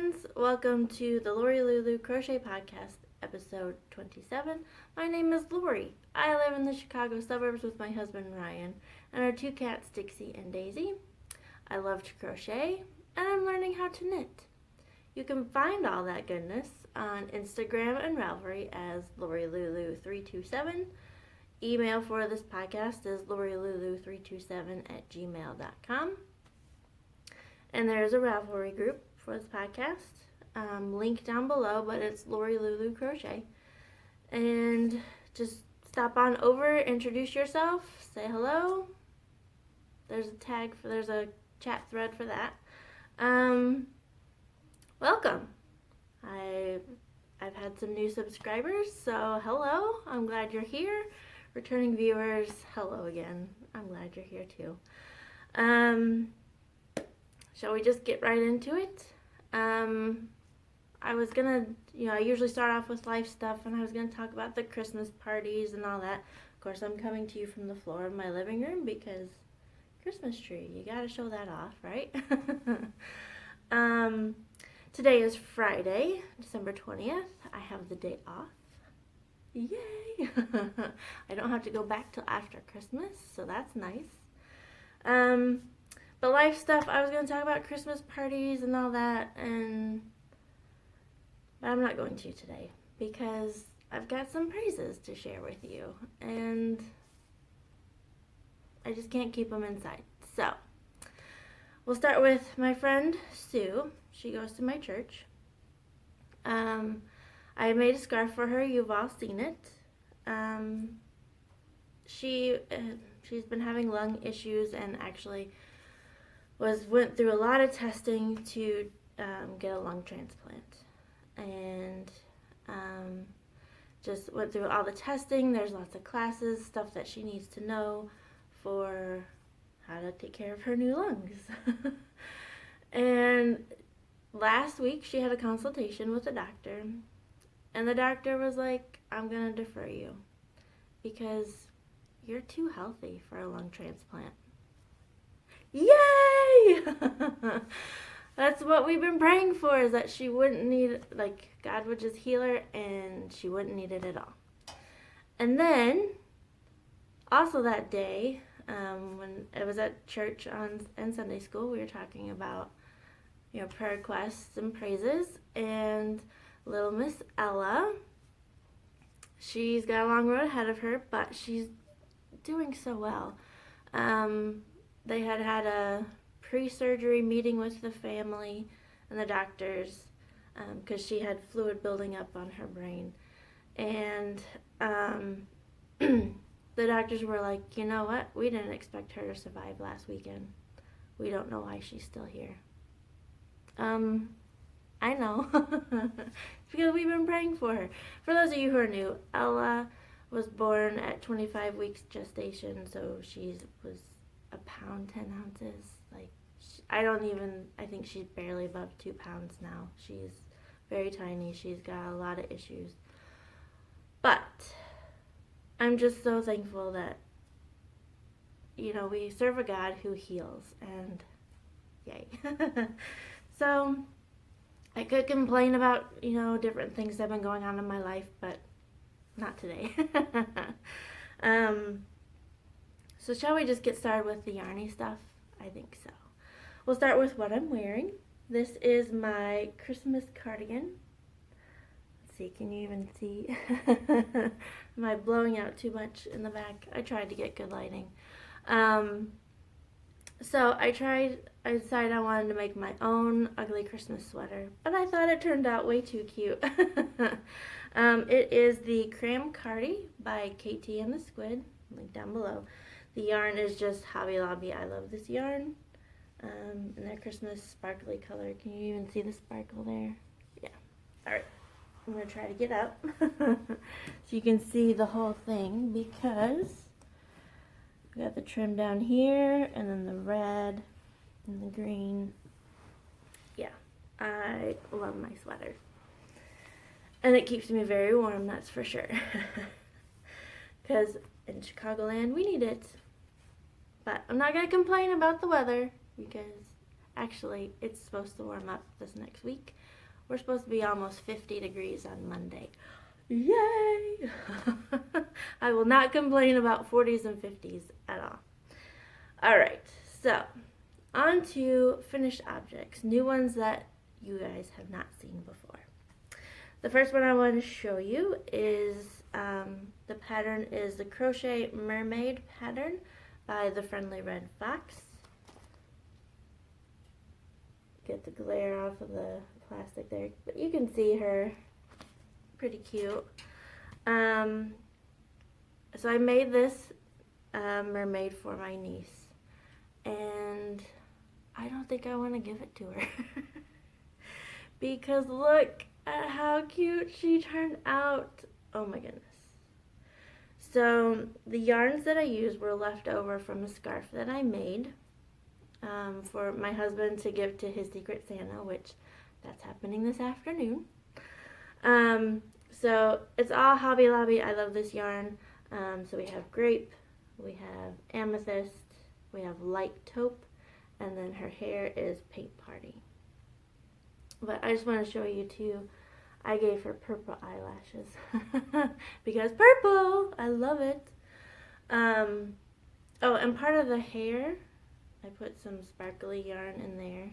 friends, welcome to the Lori Lulu Crochet Podcast, episode 27. My name is Lori. I live in the Chicago suburbs with my husband Ryan and our two cats Dixie and Daisy. I love to crochet and I'm learning how to knit. You can find all that goodness on Instagram and Ravelry as LoriLulu327. Email for this podcast is LoriLulu327@gmail.com. And there's a Ravelry group for this podcast. Link down below, but it's Lori Lulu Crochet. And just stop on over, introduce yourself, say hello. There's a chat thread for that. Welcome. I've had some new subscribers, so hello. I'm glad you're here. Returning viewers, hello again. I'm glad you're here too. Shall we just get right into it? I was gonna, I usually start off with life stuff, and I was gonna talk about the Christmas parties and all that. Of course, I'm coming to you from the floor of my living room because Christmas tree, you gotta show that off, right? Today is Friday, December 20th. I have the day off. Yay! I don't have to go back till after Christmas, so that's nice. But life stuff, I was going to talk about Christmas parties and all that, but I'm not going to today because I've got some praises to share with you, and I just can't keep them inside. So, we'll start with my friend Sue. She goes to my church. I made a scarf for her. You've all seen it. She's been having lung issues and actually went through a lot of testing to get a lung transplant, and just went through all the testing. There's lots of classes, stuff that she needs to know for how to take care of her new lungs. And last week she had a consultation with the doctor, and the doctor was like, I'm gonna defer you because you're too healthy for a lung transplant. Yay! That's what we've been praying for, is that she wouldn't need, God would just heal her and she wouldn't need it at all. And then, also that day, when I was at church and Sunday school, we were talking about, prayer requests and praises, and little Miss Ella, she's got a long road ahead of her, but she's doing so well. They had a pre-surgery meeting with the family and the doctors because she had fluid building up on her brain. And the doctors were like, you know what? We didn't expect her to survive last weekend. We don't know why she's still here. I know. Because we've been praying for her. For those of you who are new, Ella was born at 25 weeks gestation, so she was a pound 10 ounces. I think she's barely above 2 pounds now. She's very tiny. She's got a lot of issues. But I'm just so thankful that we serve a God who heals, and yay. So I could complain about different things that have been going on in my life, but not today. So shall we just get started with the yarny stuff? I think so. We'll start with what I'm wearing. This is my Christmas cardigan. Let's see, can you even see? Am I blowing out too much in the back? I tried to get good lighting. So I decided I wanted to make my own ugly Christmas sweater, but I thought it turned out way too cute. It is the Cram Cardi by KT and the Squid, link down below. The yarn is just Hobby Lobby. I love this yarn. And their Christmas sparkly color. Can you even see the sparkle there? Yeah. Alright. I'm going to try to get up so you can see the whole thing, because we got the trim down here and then the red and the green. Yeah. I love my sweater. And it keeps me very warm, that's for sure. Because in Chicagoland, we need it. But I'm not going to complain about the weather, because actually it's supposed to warm up this next week. We're supposed to be almost 50 degrees on Monday. Yay! I will not complain about 40s and 50s at all. Alright, so on to finished objects, new ones that you guys have not seen before. The first one I want to show you is, the pattern is the Crochet Mermaid pattern by the Friendly Red Fox. Get the glare off of the plastic there, but you can see her, pretty cute. So I made this mermaid for my niece, and I don't think I want to give it to her because look at how cute she turned out. Oh my goodness. So the yarns that I used were left over from a scarf that I made for my husband to give to his Secret Santa, which that's happening this afternoon. So it's all Hobby Lobby. I love this yarn. So we have grape, we have amethyst, we have light taupe, and then her hair is paint party. But I just want to show you too, I gave her purple eyelashes because purple, I love it. Oh, and part of the hair, I put some sparkly yarn in there.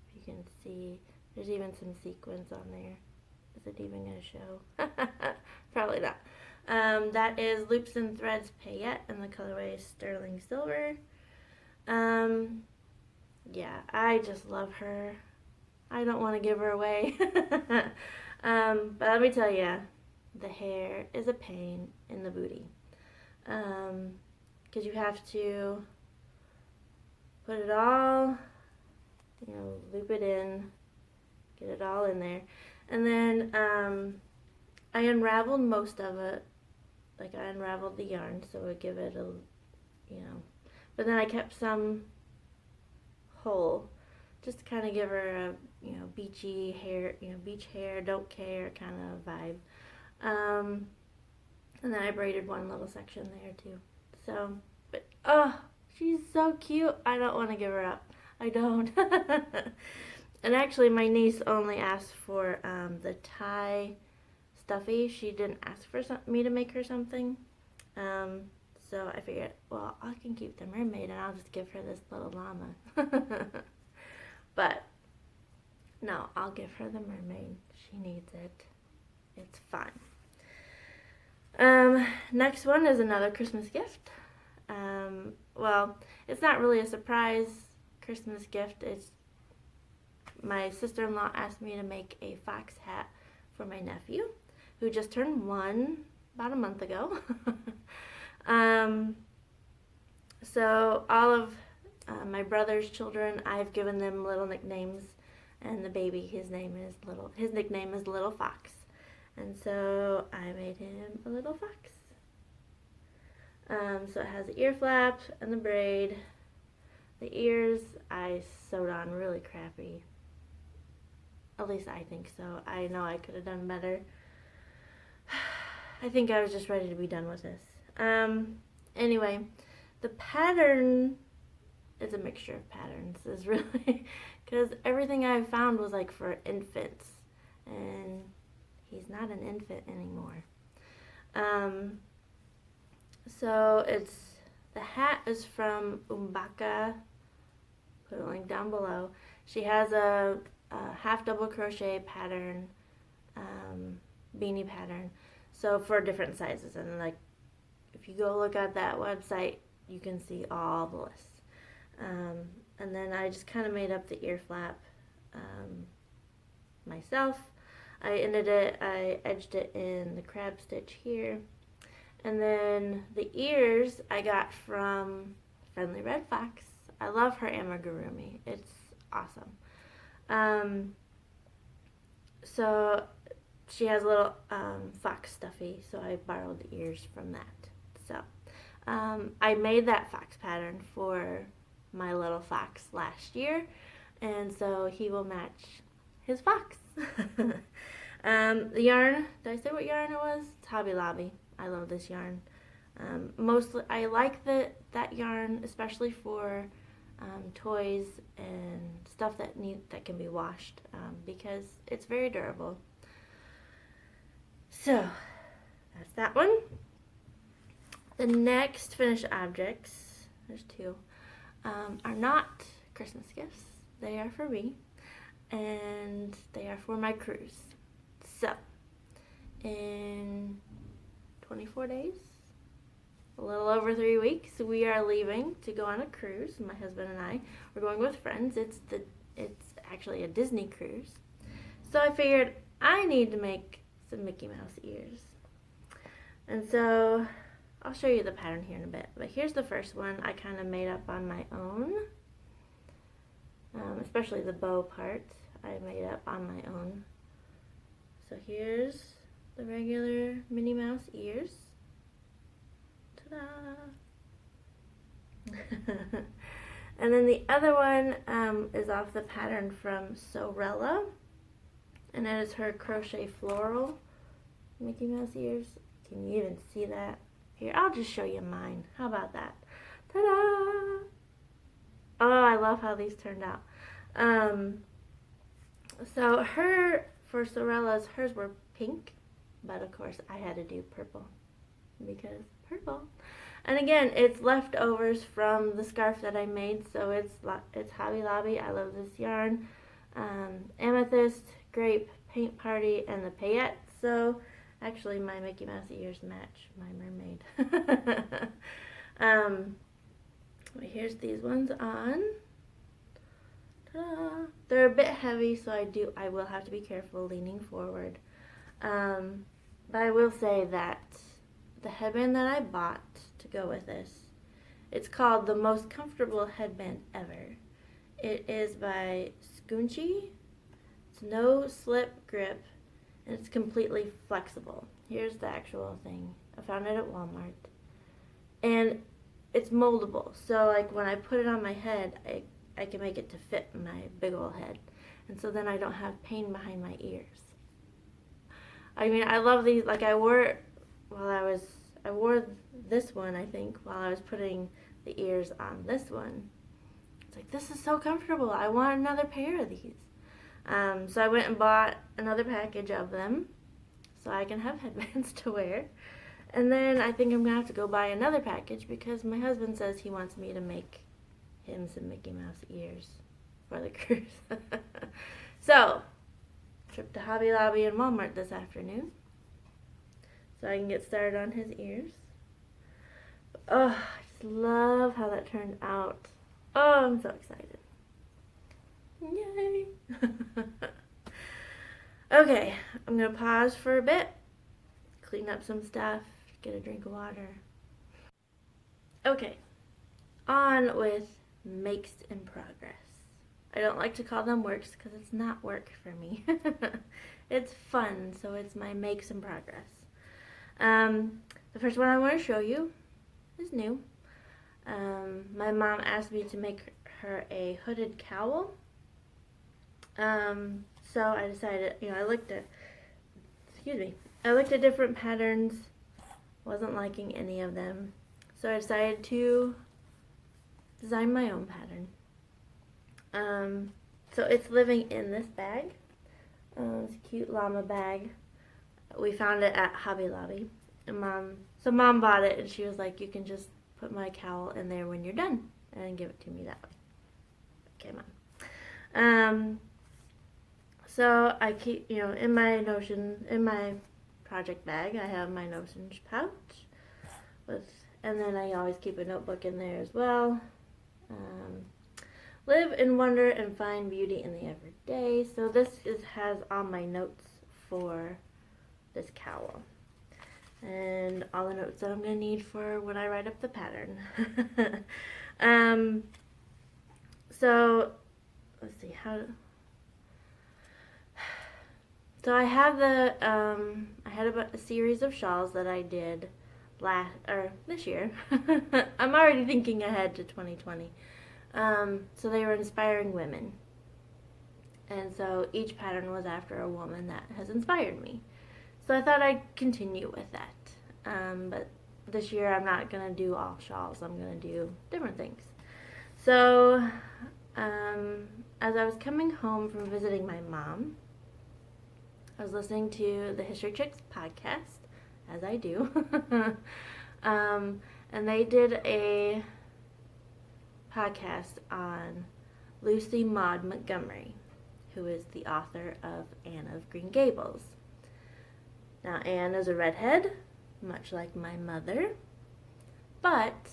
If you can see, there's even some sequins on there. Is it even going to show? Probably not. That is Loops and Threads Payette, and the colorway is Sterling Silver. Yeah, I just love her. I don't want to give her away. But let me tell you, the hair is a pain in the booty. Because you have to put it all, loop it in, get it all in there. And then I unraveled most of it. Like I unraveled the yarn so it would give it a, but then I kept some whole just to kind of give her a, beachy hair, beach hair, don't care kind of vibe. And then I braided one little section there too. So, but, oh, she's so cute. I don't want to give her up. I don't. And actually, my niece only asked for the tie stuffy. She didn't ask for me to make her something. So I figured, well, I can keep the mermaid and I'll just give her this little llama. But no, I'll give her the mermaid. She needs it. It's fun. Next one is another Christmas gift. Well, it's not really a surprise Christmas gift. It's my sister-in-law asked me to make a fox hat for my nephew, who just turned 1 about a month ago. So all of my brother's children, I've given them little nicknames, and the baby, his nickname is Little Fox, and so I made him a little fox. So it has the ear flap and the braid. The ears I sewed on really crappy. At least I think so. I know I could have done better. I think I was just ready to be done with this. Anyway, the pattern is a mixture of patterns. Is really, because everything I found was like for infants, and he's not an infant anymore. So the hat is from Umbaka. Put a link down below. She has a half double crochet pattern, beanie pattern. So for different sizes, and like if you go look at that website, you can see all the lists. And then I just kind of made up the ear flap myself. I edged it in the crab stitch here. And then the ears I got from Friendly Red Fox. I love her amigurumi. It's awesome. So she has a little fox stuffy, so I borrowed the ears from that. So I made that fox pattern for my little fox last year, and so he will match his fox. The yarn, did I say what yarn it was? It's Hobby Lobby. I love this yarn. Mostly, I like that yarn, especially for toys and stuff that can be washed because it's very durable. So that's that one. The next finished objects, there's two, are not Christmas gifts. They are for me, and they are for my cruise. So in 24 days, a little over 3 weeks, we are leaving to go on a cruise. My husband and I, we're going with friends. It's actually a Disney cruise. So I figured I need to make some Mickey Mouse ears. And so I'll show you the pattern here in a bit. But here's the first one I kind of made up on my own. Especially the bow part I made up on my own. So here's the regular Minnie Mouse ears. And then the other one is off the pattern from Sorella, and that is her crochet floral Mickey Mouse ears. Can you even see that? Here, I'll just show you mine. How about that? Ta-da! Oh, I love how these turned out. So for Sorella's, hers were pink, but of course I had to do purple because purple. And again, it's leftovers from the scarf that I made, so it's Hobby Lobby. I love this yarn. Amethyst, grape, paint party, and the paillette. So actually my Mickey Mouse ears match my mermaid. Here's these ones on. Ta-da. They're a bit heavy, so I will have to be careful leaning forward. But I will say that the headband that I bought to go with this, it's called the most comfortable headband ever. It is by Scoonchy. It's no slip grip, and it's completely flexible. Here's the actual thing. I found it at Walmart. And it's moldable, so like when I put it on my head, I can make it to fit my big old head. And so then I don't have pain behind my ears. I mean, I love these. Like I wore this one, I think, while I was putting the ears on this one. It's like, this is so comfortable. I want another pair of these. So I went and bought another package of them so I can have headbands to wear. And then I think I'm going to have to go buy another package because my husband says he wants me to make him some Mickey Mouse ears for the cruise. So, trip to Hobby Lobby and Walmart this afternoon so I can get started on his ears. Oh, I just love how that turned out. Oh, I'm so excited. Yay! Okay, I'm going to pause for a bit, clean up some stuff, get a drink of water. Okay, on with makes in progress. I don't like to call them works because it's not work for me. It's fun, so it's my makes in progress. The first one I want to show you is new. My mom asked me to make her a hooded cowl. So I decided, I looked at different patterns, wasn't liking any of them. So I decided to design my own pattern. So it's living in this bag. It's a cute llama bag. We found it at Hobby Lobby. And Mom bought it and she was like, you can just put my cowl in there when you're done and give it to me that way. Okay, Mom. So I keep, in my project bag, I have my notions pouch and then I always keep a notebook in there as well. Live in wonder and find beauty in the everyday. So this has all my notes for this cowl. And all the notes that I'm going to need for when I write up the pattern. So, let's see, so I have I had a series of shawls that I did this year. I'm already thinking ahead to 2020. So they were inspiring women. And so each pattern was after a woman that has inspired me. So I thought I'd continue with that. But this year I'm not going to do all shawls. I'm going to do different things. So, as I was coming home from visiting my mom, I was listening to the History Chicks podcast, as I do, and they did a podcast on Lucy Maud Montgomery, who is the author of Anne of Green Gables. Now, Anne is a redhead, much like my mother, but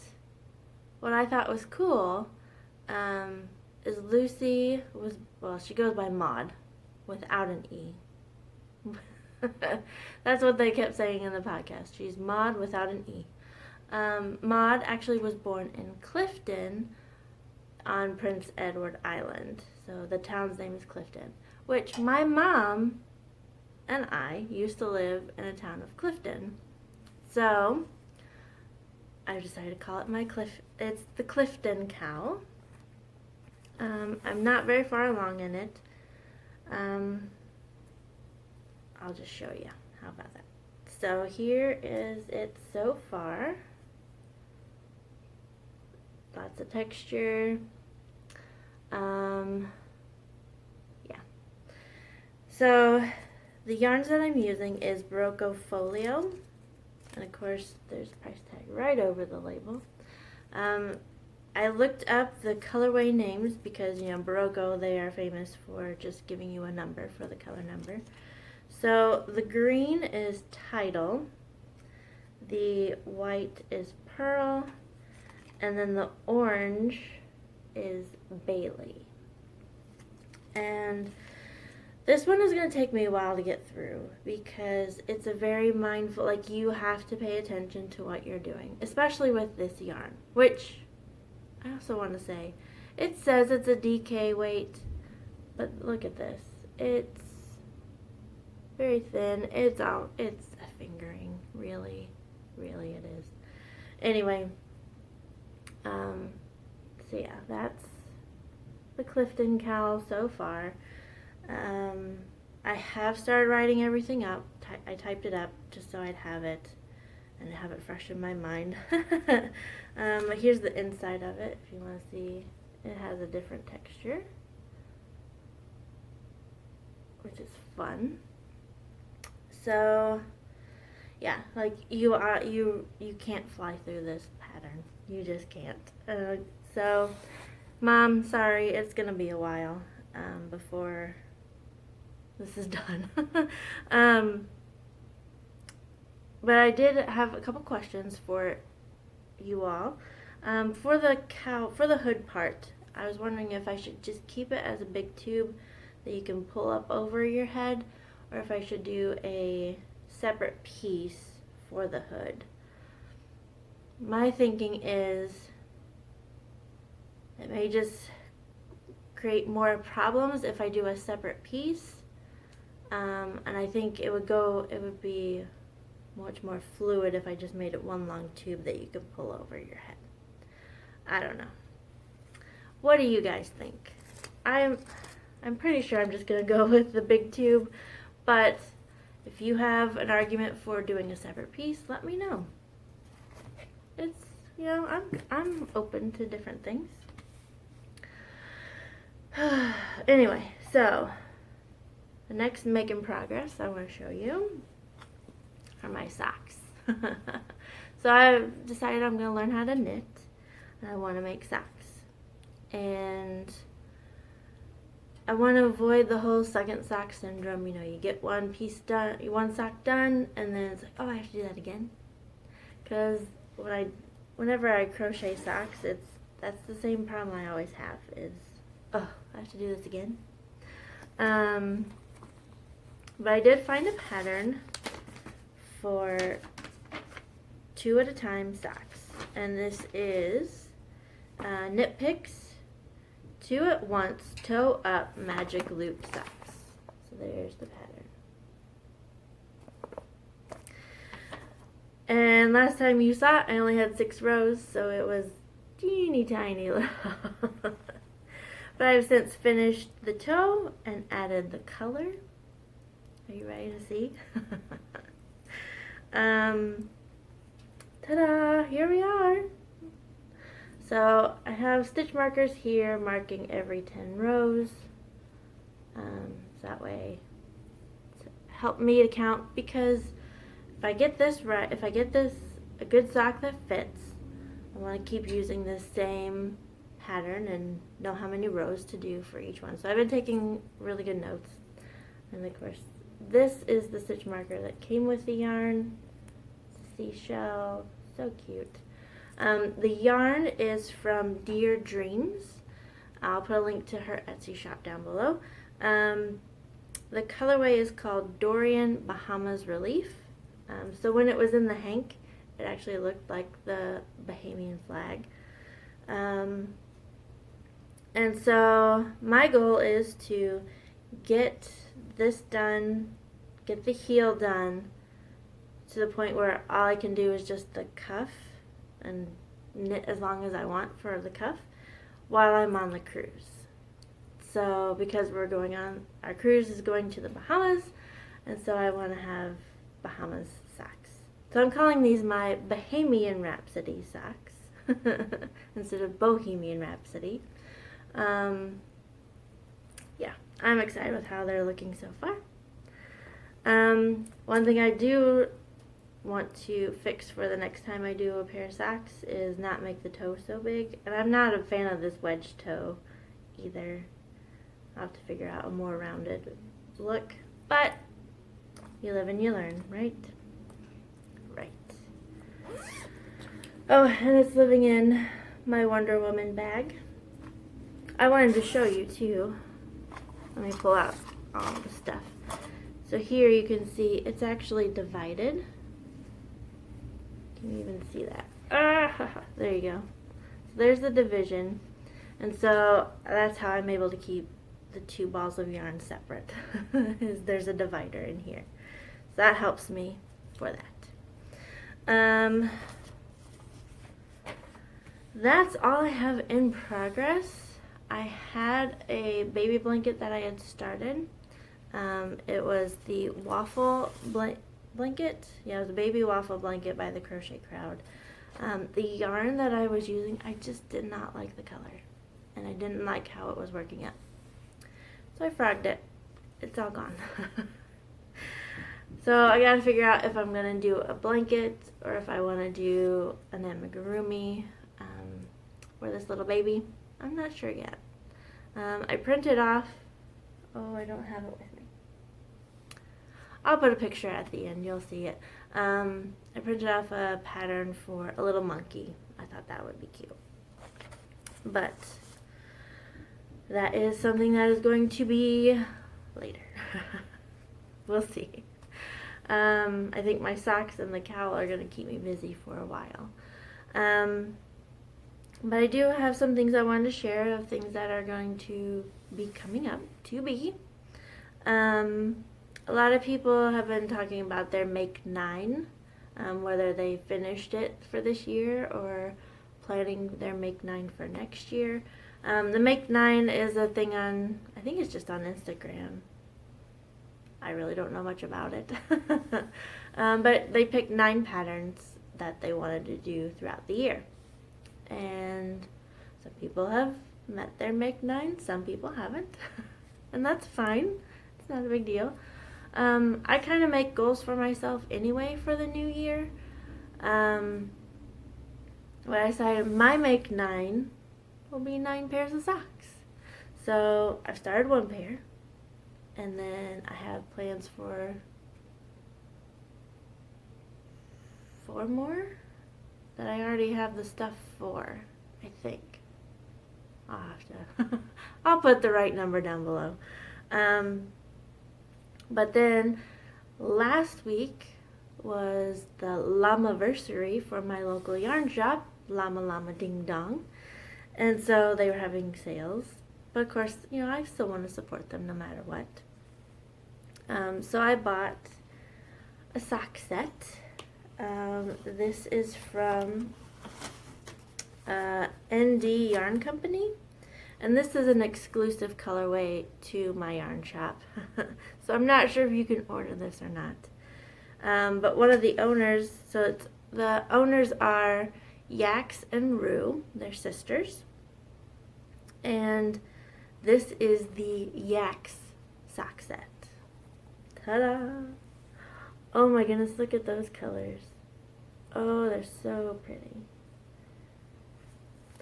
what I thought was cool is Lucy was, well, she goes by Maud without an E. That's what they kept saying in the podcast. She's Maud without an E. Maud actually was born in Clifton on Prince Edward Island. So the town's name is Clifton, which my mom and I used to live in a town of Clifton. So I decided to call it it's the Clifton Cowl. I'm not very far along in it. I'll just show you. How about that? So here is it so far. Lots of texture. Yeah. So the yarns that I'm using is Barocco Folio. And of course, there's a price tag right over the label. I looked up the colorway names because, you know, Barocco, they are famous for just giving you a number for the color number. So the green is Tidal, the white is Pearl, and then the orange is Bailey. And this one is going to take me a while to get through because it's a very mindful, like you have to pay attention to what you're doing, especially with this yarn, which I also want to say, it says it's a DK weight, but look at this. It's very thin. It's a fingering, really, really it is. Anyway, so yeah, that's the Clifton Cowl so far. I have started writing everything up. I typed it up just so I'd have it and have it fresh in my mind. Here's the inside of it if you want to see. It has a different texture, which is fun. So yeah, like you can't fly through this pattern. You just can't. So Mom, sorry, it's gonna be a while before this is done. But I did have a couple questions for you all. For the hood part, I was wondering if I should just keep it as a big tube that you can pull up over your head, or if I should do a separate piece for the hood. My thinking is it may just create more problems if I do a separate piece, and I think it would be much more fluid if I just made it one long tube that you could pull over your head. I don't know. What do you guys think? I'm pretty sure I'm just gonna go with the big tube, but if you have an argument for doing a separate piece, let me know. It's, you know, I'm open to different things. Anyway, so the next making progress I want to show you are my socks. So I've decided I'm going to learn how to knit, and I want to make socks. And I want to avoid the whole second sock syndrome. You know, you get one piece done, one sock done, and then it's like, oh, I have to do that again. Because whenever I crochet socks, that's the same problem I always have is, oh, I have to do this again. But I did find a pattern for 2 at a time socks, and this is Knit Picks 2 at once toe up magic loop socks. So there's the pattern. And last time you saw it, I only had 6 rows, so it was teeny tiny little. But I've since finished the toe and added the color. Are you ready to see? Ta-da! Here we are. So I have stitch markers here marking every 10 rows. So that way to help me to count, because if I get this right, if I get this a good sock that fits, I want to keep using the same pattern and know how many rows to do for each one. So I've been taking really good notes. And of course, this is the stitch marker that came with the yarn. Seashell, so cute. The yarn is from Dear Dreams. I'll put a link to her Etsy shop down below. The colorway is called Dorian Bahamas Relief. So when it was in the hank, it actually looked like the Bahamian flag. And so my goal is to get this done, get the heel done, to the point where all I can do is just the cuff and knit as long as I want for the cuff while I'm on the cruise. So because we're going on, our cruise is going to the Bahamas, and so I want to have Bahamas socks. So I'm calling these my Bahamian Rhapsody socks instead of Bohemian Rhapsody. Yeah, I'm excited with how they're looking so far. One thing I do want to fix for the next time I do a pair of socks is not make the toe so big. And I'm not a fan of this wedge toe either. I'll have to figure out a more rounded look. But you live and you learn, right? Right. Oh, and it's living in my Wonder Woman bag. I wanted to show you too. Let me pull out all the stuff. So here you can see it's actually divided. Can you even see that? There you go. So there's the division. And so that's how I'm able to keep the two balls of yarn separate. Is there's a divider in here. So that helps me for that. That's all I have in progress. I had a baby blanket that I had started. It was the waffle blanket. Yeah, it was a baby waffle blanket by the Crochet Crowd. The yarn that I was using, I just did not like the color. And I didn't like how it was working out. So I frogged it. It's all gone. So I gotta figure out if I'm gonna do a blanket or if I wanna do an amigurumi for this little baby. I'm not sure yet. I printed off, oh, I don't have it with me. I'll put a picture at the end, you'll see it. I printed off a pattern for a little monkey. I thought that would be cute. But that is something that is going to be later. We'll see. I think my socks and the cowl are going to keep me busy for a while. But I do have some things I wanted to share of things that are going to be coming up to be. A lot of people have been talking about their Make 9, whether they finished it for this year or planning their Make 9 for next year. The Make 9 is a thing on, I think it's just on Instagram. I really don't know much about it. But they picked 9 patterns that they wanted to do throughout the year. And some people have met their Make 9, some people haven't. And that's fine. It's not a big deal. I kind of make goals for myself anyway for the new year. When I decided my Make 9 will be 9 pairs of socks. So I've started 1 pair. And then I have plans for 4 more that I already have the stuff for, I think. I'll have to, I'll put the right number down below. But then last week was the Llamaversary for my local yarn shop, Llama Llama Ding Dong. And so they were having sales. But of course, you know, I still want to support them no matter what. So I bought a sock set. This is from ND Yarn Company. And this is an exclusive colorway to my yarn shop. So I'm not sure if you can order this or not. But one of the owners, so the owners are Yax and Rue. They're sisters. And this is the Yax sock set. Ta-da! Oh my goodness, look at those colors. Oh, they're so pretty.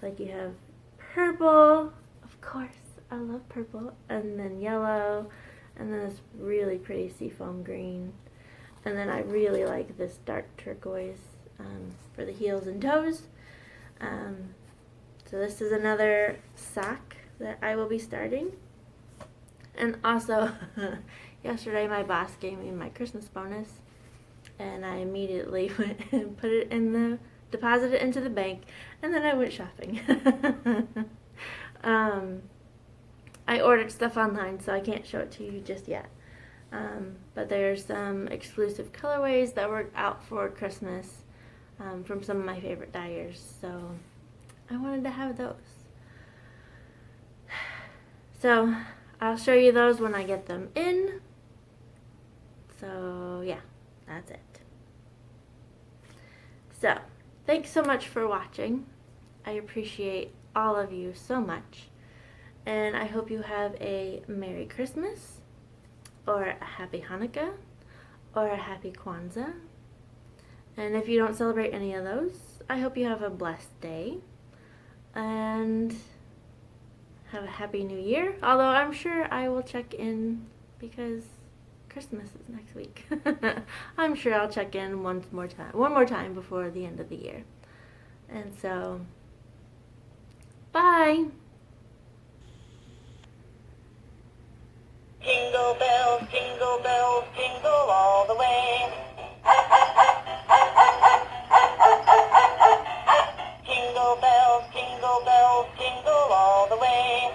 Like you have purple, of course, I love purple, and then yellow, and then this really pretty seafoam green. And then I really like this dark turquoise for the heels and toes. So this is another sock that I will be starting. And also, yesterday my boss gave me my Christmas bonus, and I immediately went and put it in the, deposited it into the bank, and then I went shopping. I ordered stuff online, so I can't show it to you just yet. But there's some exclusive colorways that were out for Christmas from some of my favorite dyers, so I wanted to have those. So I'll show you those when I get them in. So yeah, that's it. So thanks so much for watching. I appreciate all of you so much. And I hope you have a Merry Christmas, or a Happy Hanukkah, or a Happy Kwanzaa. And if you don't celebrate any of those, I hope you have a blessed day. And have a Happy New Year. Although I'm sure I will check in because Christmas is next week. I'm sure I'll check in one more time before the end of the year. And so, bye! Jingle bells, jingle all the way. Jingle bells, jingle all the way.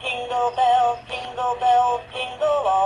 Jingle bells, jingle all